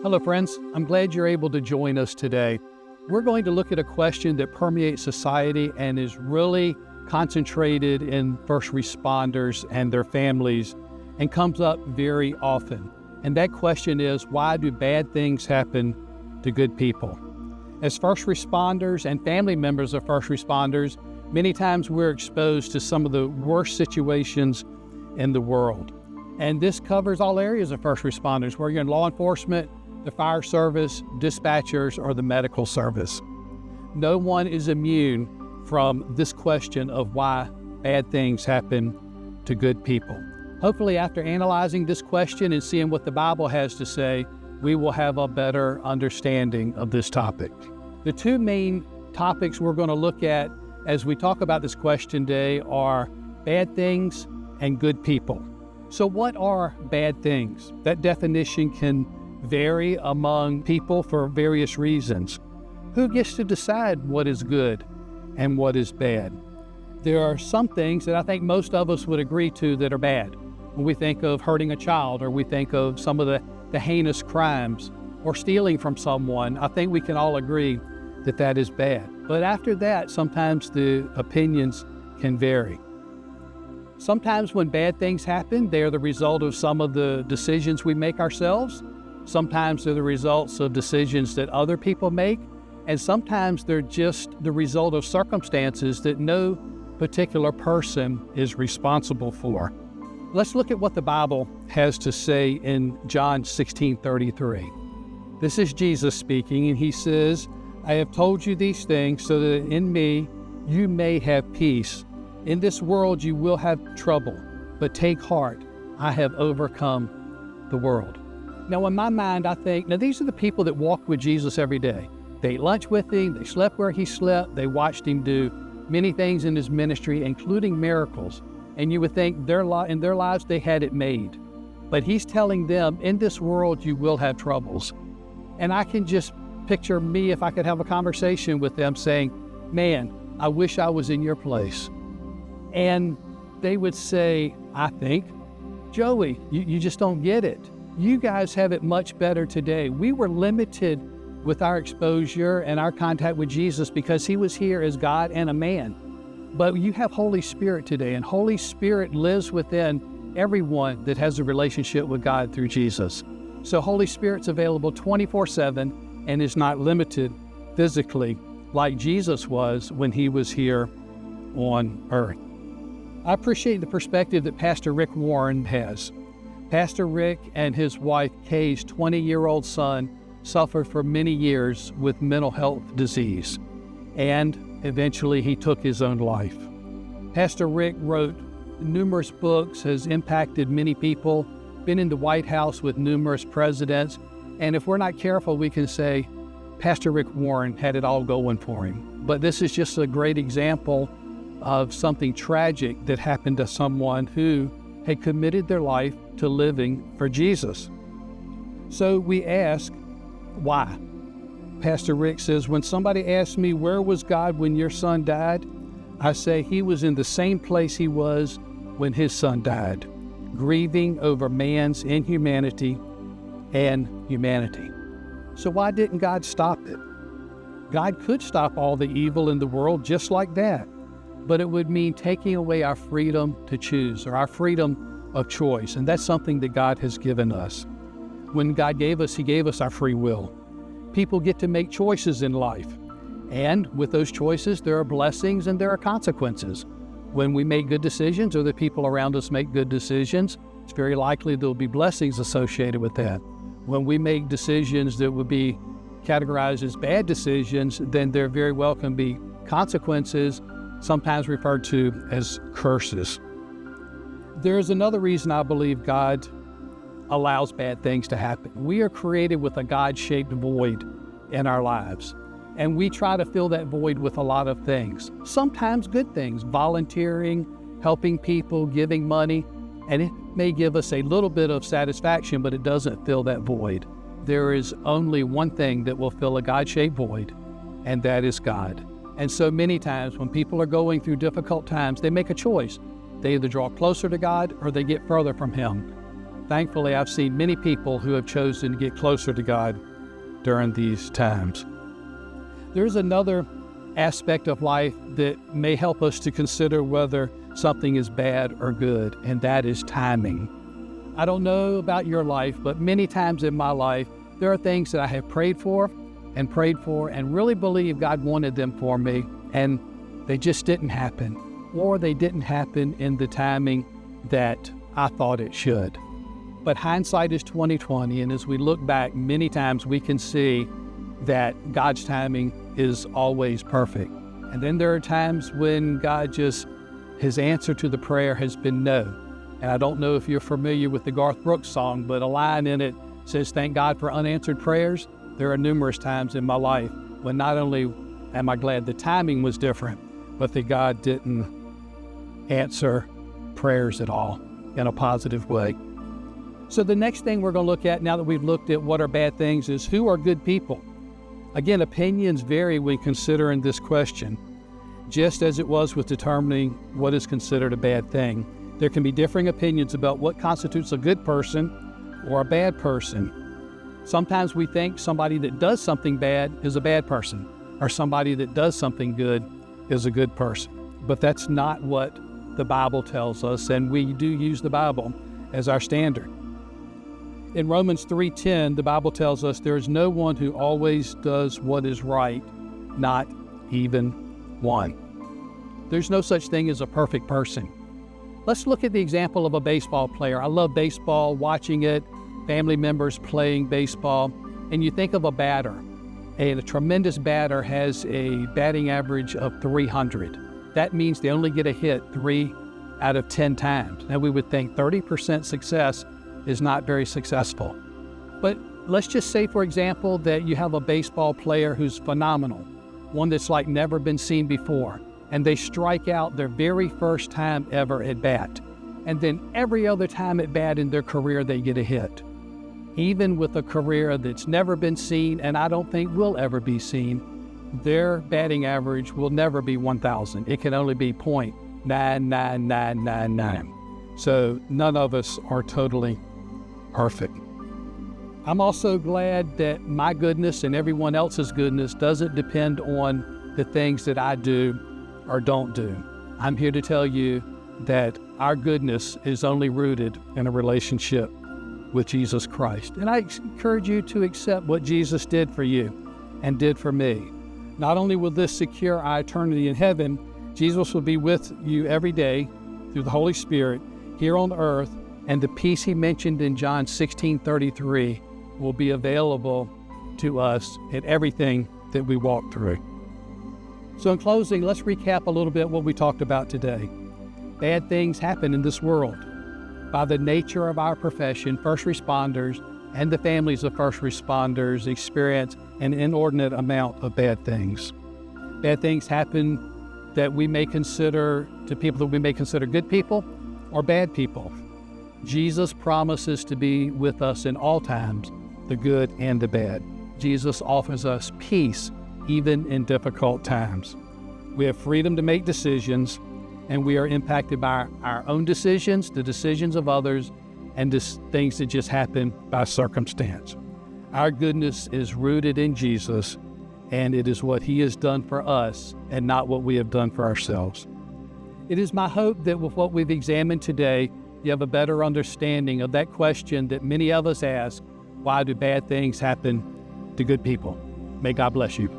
Hello, friends. I'm glad you're able to join us today. We're going to look at a question that permeates society and is really concentrated in first responders and their families and comes up very often. And that question is, why do bad things happen to good people? As first responders and family members of first responders, many times we're exposed to some of the worst situations in the world. And this covers all areas of first responders, where you're in law enforcement, the fire service, dispatchers, or the medical service. No one is immune from this question of why bad things happen to good people. Hopefully, after analyzing this question and seeing what the Bible has to say, we will have a better understanding of this topic. The two main topics we're going to look at as we talk about this question today are bad things and good people. So what are bad things? That definition can vary among people for various reasons. Who gets to decide what is good and what is bad? There are some things that I think most of us would agree to that are bad. When we think of hurting a child, or we think of some of the heinous crimes, or stealing from someone, I think we can all agree that that is bad. But after that, sometimes the opinions can vary. Sometimes when bad things happen, they're the result of some of the decisions we make ourselves. Sometimes they're the results of decisions that other people make. And sometimes they're just the result of circumstances that no particular person is responsible for. Let's look at what the Bible has to say in John 16:33. This is Jesus speaking, and he says, "I have told you these things so that in me you may have peace. In this world you will have trouble, but take heart, I have overcome the world." Now, in my mind, I think, these are the people that walked with Jesus every day. They ate lunch with him, they slept where he slept, they watched him do many things in his ministry, including miracles. And you would think in their lives they had it made. But he's telling them, in this world you will have troubles. And I can just picture me, if I could have a conversation with them, saying, "Man, I wish I was in your place." And they would say, I think, "Joey, you just don't get it. You guys have it much better today. We were limited with our exposure and our contact with Jesus because he was here as God and a man. But you have Holy Spirit today, and Holy Spirit lives within everyone that has a relationship with God through Jesus. So Holy Spirit's available 24/7 and is not limited physically like Jesus was when he was here on earth." I appreciate the perspective that Pastor Rick Warren has. Pastor Rick and his wife Kay's 20-year-old son suffered for many years with mental health disease, and eventually he took his own life. Pastor Rick wrote numerous books, has impacted many people, been in the White House with numerous presidents, and if we're not careful, we can say Pastor Rick Warren had it all going for him. But this is just a great example of something tragic that happened to someone who had committed their life to living for Jesus. So we ask, why? Pastor Rick says, "When somebody asks me, where was God when your son died? I say he was in the same place he was when his son died, grieving over man's inhumanity and humanity." So why didn't God stop it? God could stop all the evil in the world just like that, but it would mean taking away our freedom to choose, or our freedom of choice. And that's something that God has given us. When God gave us, he gave us our free will. People get to make choices in life. And with those choices, there are blessings and there are consequences. When we make good decisions, or the people around us make good decisions, it's very likely there'll be blessings associated with that. When we make decisions that would be categorized as bad decisions, then there very well can be consequences, sometimes referred to as curses. There's another reason I believe God allows bad things to happen. We are created with a God-shaped void in our lives, and we try to fill that void with a lot of things. Sometimes good things, volunteering, helping people, giving money, and it may give us a little bit of satisfaction, but it doesn't fill that void. There is only one thing that will fill a God-shaped void, and that is God. And so many times when people are going through difficult times, they make a choice. They either draw closer to God or they get further from him. thankfully, I've seen many people who have chosen to get closer to God during these times. There's another aspect of life that may help us to consider whether something is bad or good, and that is timing. I don't know about your life, but many times in my life, there are things that I have prayed for and really believe God wanted them for me, and they just didn't happen, or they didn't happen in the timing that I thought it should. But hindsight is 20/20, and as we look back, many times we can see that God's timing is always perfect. And then there are times when his answer to the prayer has been no. And I don't know if you're familiar with the Garth Brooks song, but a line in it says, "Thank God for unanswered prayers." There are numerous times in my life when not only am I glad the timing was different, but that God didn't answer prayers at all in a positive way. So the next thing we're going to look at, now that we've looked at what are bad things, is who are good people. Again, opinions vary when considering this question, just as it was with determining what is considered a bad thing. There can be differing opinions about what constitutes a good person or a bad person. Sometimes we think somebody that does something bad is a bad person, or somebody that does something good is a good person. But that's not what the Bible tells us, and we do use the Bible as our standard. In Romans 3:10, the Bible tells us there is no one who always does what is right, not even one. There's no such thing as a perfect person. Let's look at the example of a baseball player. I love baseball, watching it, family members playing baseball, and you think of a batter. And a tremendous batter has a batting average of 300. That means they only get a hit 3 out of 10 times. Now we would think 30% success is not very successful. But let's just say, for example, that you have a baseball player who's phenomenal, one that's like never been seen before, and they strike out their very first time ever at bat. And then every other time at bat in their career, they get a hit. Even with a career that's never been seen, and I don't think will ever be seen, their batting average will never be 1,000. It can only be .99999. So none of us are totally perfect. I'm also glad that my goodness and everyone else's goodness doesn't depend on the things that I do or don't do. I'm here to tell you that our goodness is only rooted in a relationship with Jesus Christ. And I encourage you to accept what Jesus did for you and did for me. Not only will this secure our eternity in heaven, Jesus will be with you every day through the Holy Spirit here on earth, and the peace he mentioned in John 16:33 will be available to us in everything that we walk through. So in closing, let's recap a little bit what we talked about today. Bad things happen in this world. By the nature of our profession, first responders and the families of first responders experience an inordinate amount of bad things. Bad things happen that we may consider to people that we may consider good people or bad people. Jesus promises to be with us in all times, the good and the bad. Jesus offers us peace even in difficult times. We have freedom to make decisions, and we are impacted by our own decisions, the decisions of others, and things that just happen by circumstance. Our goodness is rooted in Jesus, and it is what he has done for us and not what we have done for ourselves. It is my hope that with what we've examined today, you have a better understanding of that question that many of us ask: why do bad things happen to good people? May God bless you.